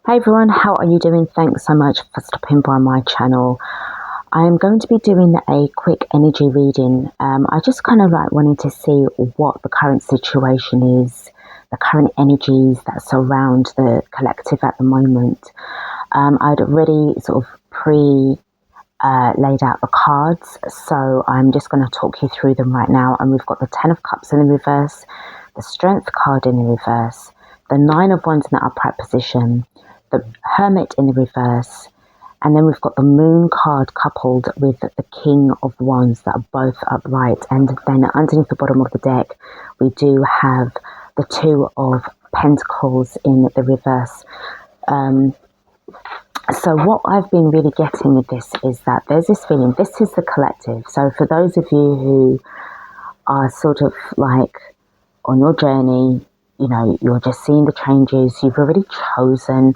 Hey everyone, how are you doing? Thanks so much for stopping by my channel. I am going to be doing a quick energy reading. I just kind of like wanted to see what the current situation is, the current energies that surround the collective at the moment. I'd already sort of laid out the cards, so I'm just going to talk you through them right now. And we've got the Ten of Cups in the reverse, the Strength card in the reverse, the Nine of Wands in the upright position, the Hermit in the reverse, and then we've got the Moon card coupled with the King of Wands that are both upright. And then underneath the bottom of the deck, we do have the Two of Pentacles in the reverse. So what I've been really getting with this is that there's this feeling, this is the collective. So for those of you who are sort of like on your journey, you know, you're just seeing the changes, you've already chosen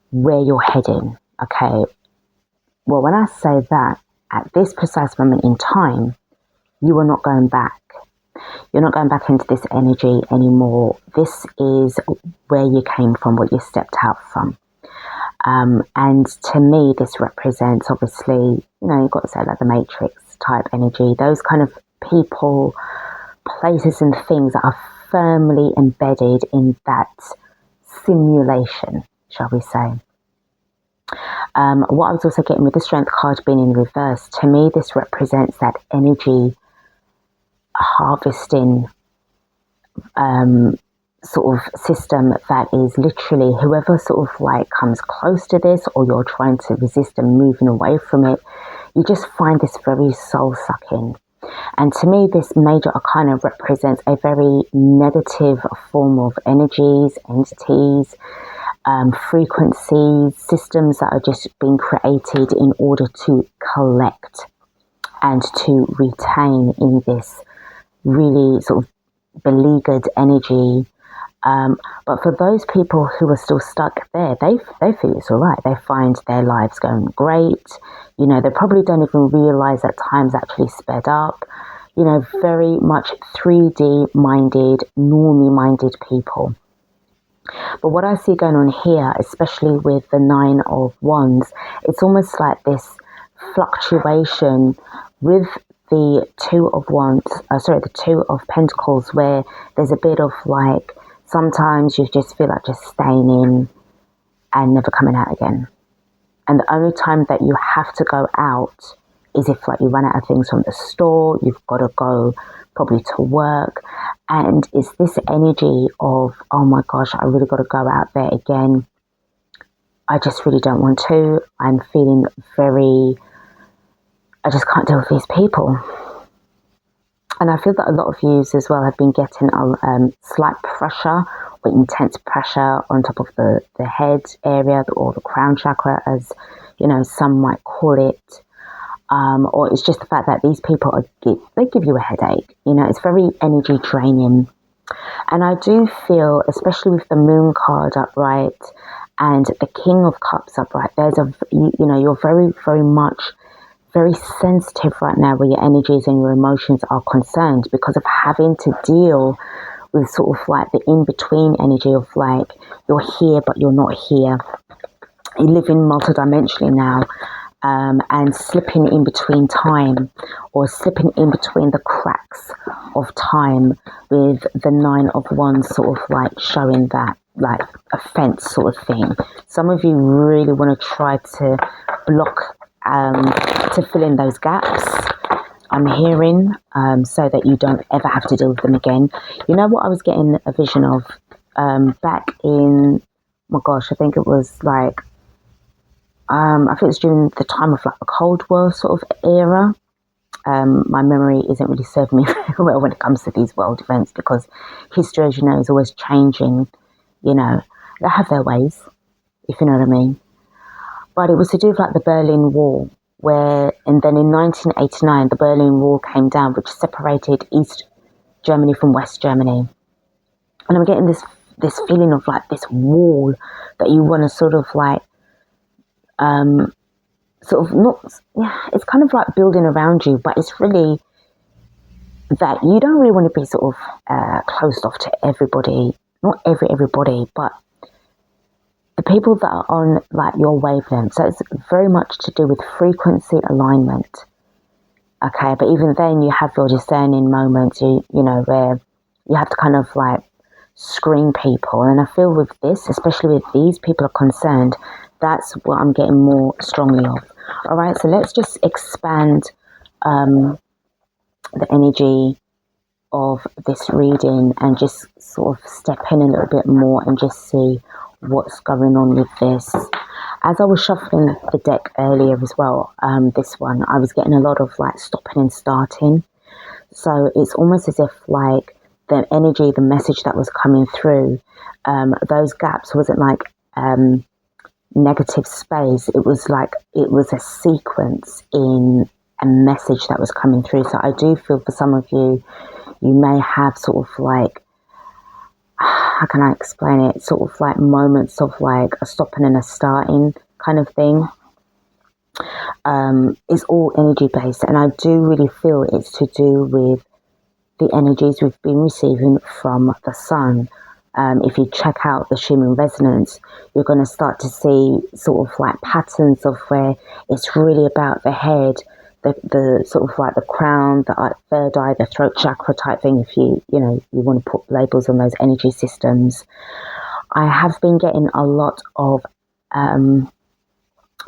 where you're heading, okay? Well, when I say that, at this precise moment in time, you are not going back. You're not going back into this energy anymore. This is where you came from, what you stepped out from. And to me, this represents, obviously, you know, you've got to say like the Matrix type energy, those kind of people, places and things that are firmly embedded in that simulation, shall we say. What I was also getting with the Strength card being in reverse, to me, this represents that energy harvesting sort of system that is literally whoever sort of like comes close to this, or you're trying to resist and moving away from it, you just find this very soul sucking. And to me, this major arcana represents a very negative form of energies, entities, frequencies, systems that are just being created in order to collect and to retain in this really sort of beleaguered energy. But for those people who are still stuck there, they feel it's all right. They find their lives going great. You know, they probably don't even realize that time's actually sped up. You know, very much 3D minded, normie minded people. But what I see going on here, especially with the Nine of Wands, it's almost like this fluctuation with the Two of Wands, the Two of Pentacles, where there's a bit of like, sometimes you just feel like just staying in and never coming out again. And the only time that you have to go out is if like you run out of things from the store, you've got to go probably to work. And it's this energy of, oh my gosh, I really got to go out there again. I just really don't want to. I'm feeling I just can't deal with these people. And I feel that a lot of yous as well have been getting slight pressure or intense pressure on top of the head area, or the crown chakra, as you know, some might call it. Or it's just the fact that these people they give you a headache. You know, it's very energy draining. And I do feel, especially with the Moon card upright and the King of Cups upright, you know, you're very, very much very sensitive right now where your energies and your emotions are concerned, because of having to deal with sort of like the in-between energy of like, you're here but you're not here. You live in multidimensionally now, and slipping in between time, or slipping in between the cracks of time, with the Nine of Wands sort of like showing that like a fence sort of thing. Some of you really want to try to block to fill in those gaps, I'm hearing, so that you don't ever have to deal with them again. You know what I was getting a vision of back in, my gosh, I think it was like, I think it was during the time of like the Cold War sort of era. My memory isn't really serving me very well when it comes to these world events, because history, as you know, is always changing. You know, they have their ways, if you know what I mean. But it was to do with like the Berlin Wall, and then in 1989, the Berlin Wall came down, which separated East Germany from West Germany. And I'm getting this feeling of like this wall that you want to sort of like, it's kind of like building around you, but it's really that you don't really want to be sort of closed off to everybody, not everybody, but the people that are on like your wavelength. So it's very much to do with frequency alignment. Okay, but even then you have your discerning moments, you know, where you have to kind of like screen people. And I feel with this, especially with these people are concerned, that's what I'm getting more strongly of. All right, so let's just expand the energy of this reading and just sort of step in a little bit more and just see what's going on with this. As I was shuffling the deck earlier as well, this one, I was getting a lot of like stopping and starting. So it's almost as if like the energy, the message that was coming through, those gaps wasn't like negative space. It was like, it was a sequence in a message that was coming through. So I do feel for some of you, you may have sort of like, how can I explain it? Sort of like moments of like a stopping and a starting kind of thing. It's all energy based, and I do really feel it's to do with the energies we've been receiving from the sun. If you check out the Schumann resonance, you're going to start to see sort of like patterns of where it's really about the head, the sort of like the crown, the third eye, the throat chakra type thing. If you want to put labels on those energy systems, I have been getting a lot of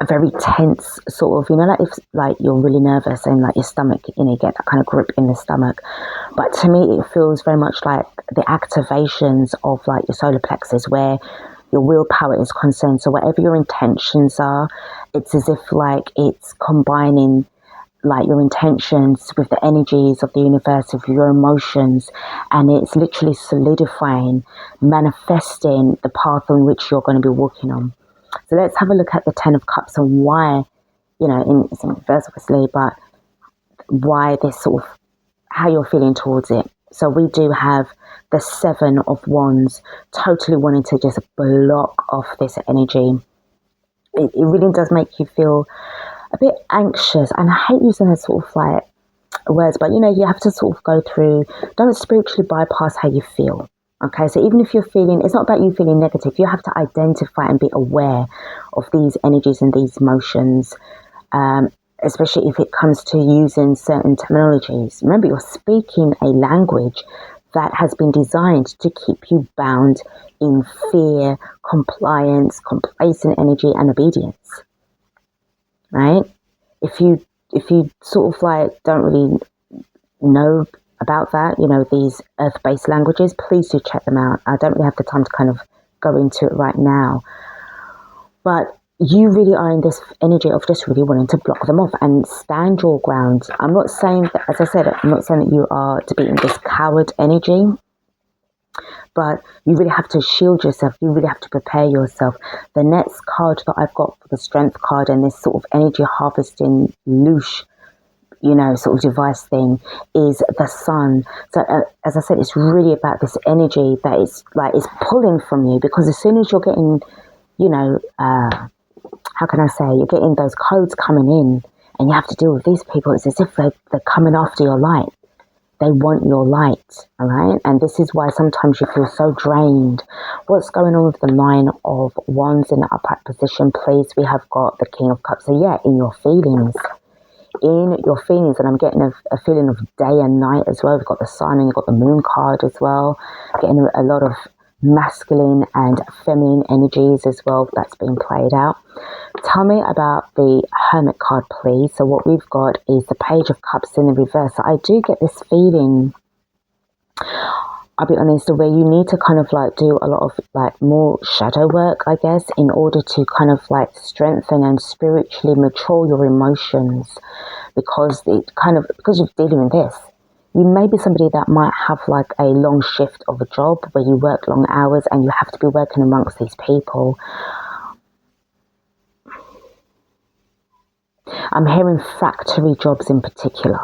a very tense sort of, like if like you're really nervous and like your stomach, you get that kind of grip in the stomach. But to me, it feels very much like the activations of like your solar plexus, where your willpower is concerned. So whatever your intentions are, it's as if like it's combining like your intentions with the energies of the universe, of your emotions, and it's literally solidifying, manifesting the path on which you're going to be walking on. So let's have a look at the Ten of Cups and why, it's in reverse obviously, but why this sort of, how you're feeling towards it. So we do have the Seven of Wands, totally wanting to just block off this energy. It really does make you feel a bit anxious, and I hate using those sort of like words, but you have to sort of go through, don't spiritually bypass how you feel. Okay, so even if you're feeling, it's not about you feeling negative, you have to identify and be aware of these energies and these emotions, especially if it comes to using certain terminologies. Remember, you're speaking a language that has been designed to keep you bound in fear, compliance, complacent energy, and obedience. Right? If you sort of like don't really know about that, these earth-based languages, please do check them out. I don't really have the time to kind of go into it right now. But you really are in this energy of just really wanting to block them off and stand your ground. I'm not saying that, as I said, I'm not saying that you are to be in this coward energy, but you really have to shield yourself. You really have to prepare yourself. The next card that I've got for the Strength card and this sort of energy harvesting loosh, sort of device thing, is the Sun. So as I said, it's really about this energy that is like, it's pulling from you, because as soon as you're getting, how can I say, you're getting those codes coming in and you have to deal with these people, it's as if they're coming after your light. They want your light, all right? And this is why sometimes you feel so drained. What's going on with the Nine of Wands in the upright position, please? We have got the King of Cups. So yeah, in your feelings, and I'm getting a feeling of day and night as well. We've got the Sun and you've got the Moon card as well. Getting a lot of masculine and feminine energies as well that's being played out. Tell me about the Hermit card, please. So what we've got is the Page of Cups in the reverse. So I do get this feeling, I'll be honest, where you need to kind of like do a lot of like more shadow work, I guess, in order to kind of like strengthen and spiritually mature your emotions, because you're dealing with this. You may be somebody that might have like a long shift of a job where you work long hours and you have to be working amongst these people. I'm hearing factory jobs in particular.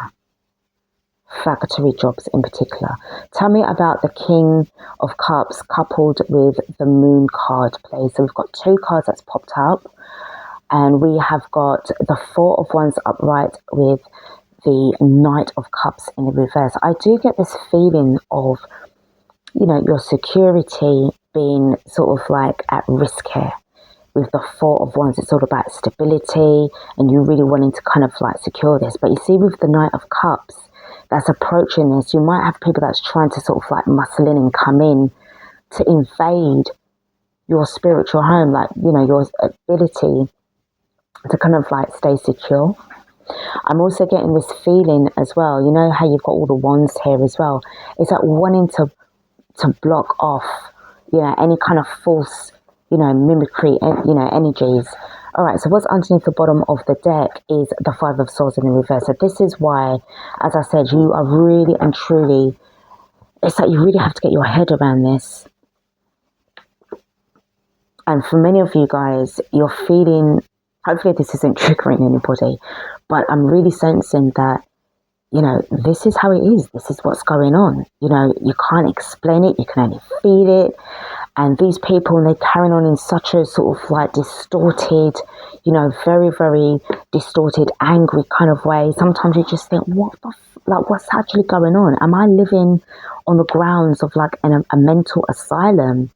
Tell me about the King of Cups coupled with the Moon card, please. So we've got two cards that's popped up, and we have got the Four of Wands upright with the Knight of Cups in the reverse. I do get this feeling of, your security being sort of like at risk here. with the Four of Wands, it's all about stability and you really wanting to kind of like secure this. But you see with the Knight of Cups that's approaching this, you might have people that's trying to sort of like muscle in and come in to invade your spiritual home, like, you know, your ability to kind of like stay secure. I'm also getting this feeling as well, you know how you've got all the wands here as well. It's like wanting to block off, you know, any kind of false, you know, mimicry, you know, energies. All right, so what's underneath the bottom of the deck is the Five of Swords in the reverse. So this is why, as I said, you are really and truly, it's like you really have to get your head around this. And for many of you guys, you're feeling, hopefully this isn't triggering anybody, but I'm really sensing that, you know, this is how it is. This is what's going on. You know, you can't explain it. You can only feel it. And these people, they're carrying on in such a sort of like distorted, you know, very, very distorted, angry kind of way. Sometimes you just think, what's actually going on? Am I living on the grounds of like a mental asylum?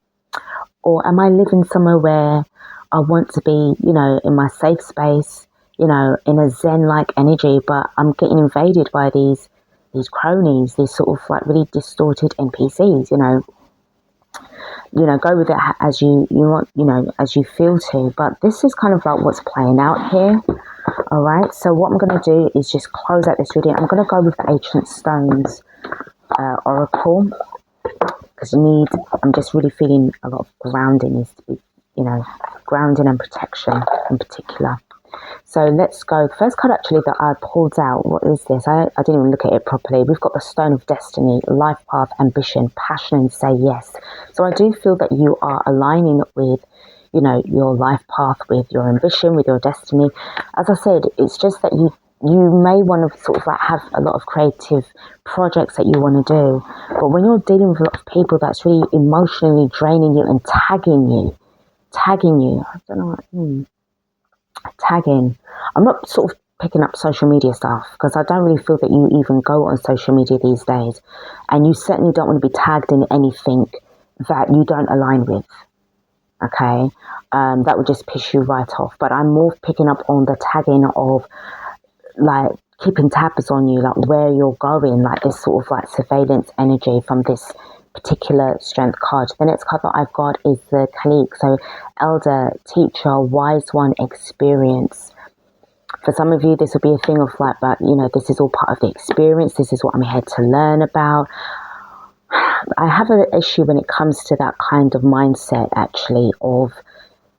Or am I living somewhere where I want to be, you know, in my safe space, you know, in a Zen-like energy, but I'm getting invaded by these cronies, these sort of like really distorted NPCs, you know. You know, go with it as you want, you know, as you feel to. But this is kind of like what's playing out here. All right. So what I'm going to do is just close out this reading. I'm going to go with the Ancient Stones Oracle because I'm just really feeling a lot of grounding needs to be, you know, grounding and protection in particular. So let's go. The first card actually that I pulled out, what is this? I didn't even look at it properly. We've got the Stone of Destiny, life path, ambition, passion, and say yes. So I do feel that you are aligning with, you know, your life path, with your ambition, with your destiny. As I said, it's just that you may want to sort of like have a lot of creative projects that you want to do. But when you're dealing with a lot of people that's really emotionally draining you and tagging you, I don't know what, tagging. I'm not sort of picking up social media stuff because I don't really feel that you even go on social media these days, and you certainly don't want to be tagged in anything that you don't align with. Okay, that would just piss you right off. But I'm more picking up on the tagging of like keeping tabs on you, like where you're going, like this sort of like surveillance energy from this particular strength card. The next card that I've got is the Kalik, so elder, teacher, wise one, experience. For some of you, this will be a thing of like, but you know, this is all part of the experience. This is what I'm here to learn about. I have an issue when it comes to that kind of mindset, actually, of,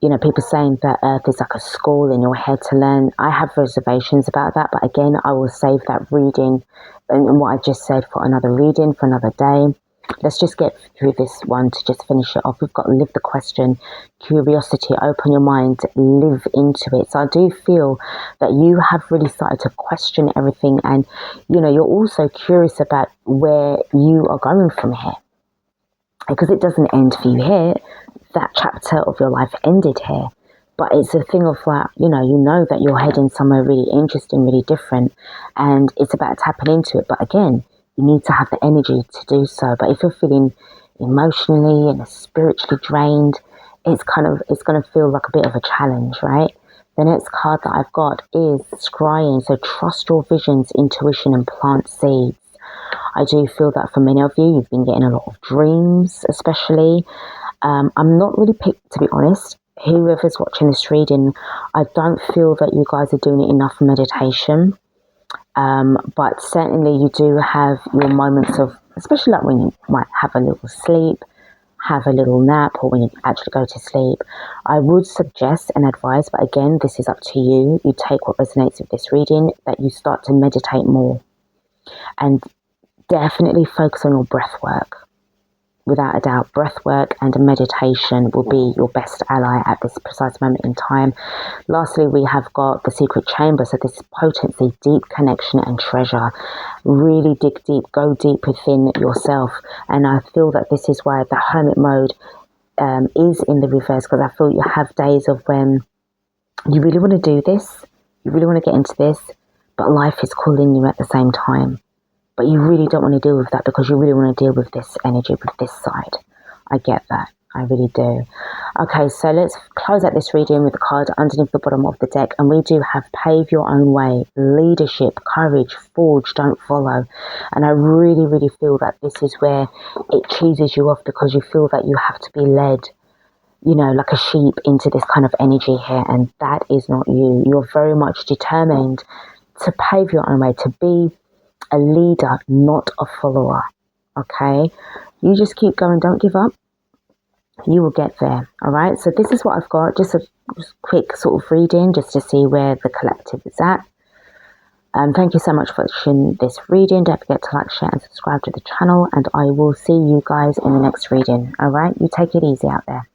you know, people saying that Earth is like a school and you're here to learn. I have reservations about that, but again, I will save that reading and what I just said for another reading, for another day. Let's just get through this one to just finish it off. We've got live the question, curiosity, open your mind, live into it. So I do feel that you have really started to question everything, and, you know, you're also curious about where you are going from here, because it doesn't end for you here. That chapter of your life ended here, but it's a thing of like, you know that you're heading somewhere really interesting, really different, and it's about tapping into it. But again, you need to have the energy to do so. But if you're feeling emotionally and spiritually drained, it's going to feel like a bit of a challenge, right? The next card that I've got is scrying. So trust your visions, intuition, and plant seeds. I do feel that for many of you, you've been getting a lot of dreams, especially. I'm not really picked, to be honest. Whoever's watching this reading, I don't feel that you guys are doing enough meditation. But certainly you do have your moments of, especially like when you might have a little sleep, have a little nap, or when you actually go to sleep. I would suggest and advise, but again, this is up to you. You take what resonates with this reading, that you start to meditate more. And definitely focus on your breath work. Without a doubt, breath work and meditation will be your best ally at this precise moment in time. Lastly, we have got the secret chamber. So this potency, deep connection and treasure. Really dig deep, go deep within yourself. And I feel that this is why the hermit mode is in the reverse, because I feel you have days of when you really want to do this, you really want to get into this, but life is calling you at the same time. But you really don't want to deal with that because you really want to deal with this energy, with this side. I get that. I really do. Okay, so let's close out this reading with the card underneath the bottom of the deck. And we do have pave your own way, leadership, courage, forge, don't follow. And I really, really feel that this is where it cheeses you off because you feel that you have to be led, you know, like a sheep into this kind of energy here. And that is not you. You're very much determined to pave your own way, to be a leader, not a follower. Okay? You just keep going. Don't give up. You will get there. All right. So this is what I've got. Just a quick sort of reading just to see where the collective is at. Thank you so much for watching this reading. Don't forget to like, share and subscribe to the channel. And I will see you guys in the next reading. All right. You take it easy out there.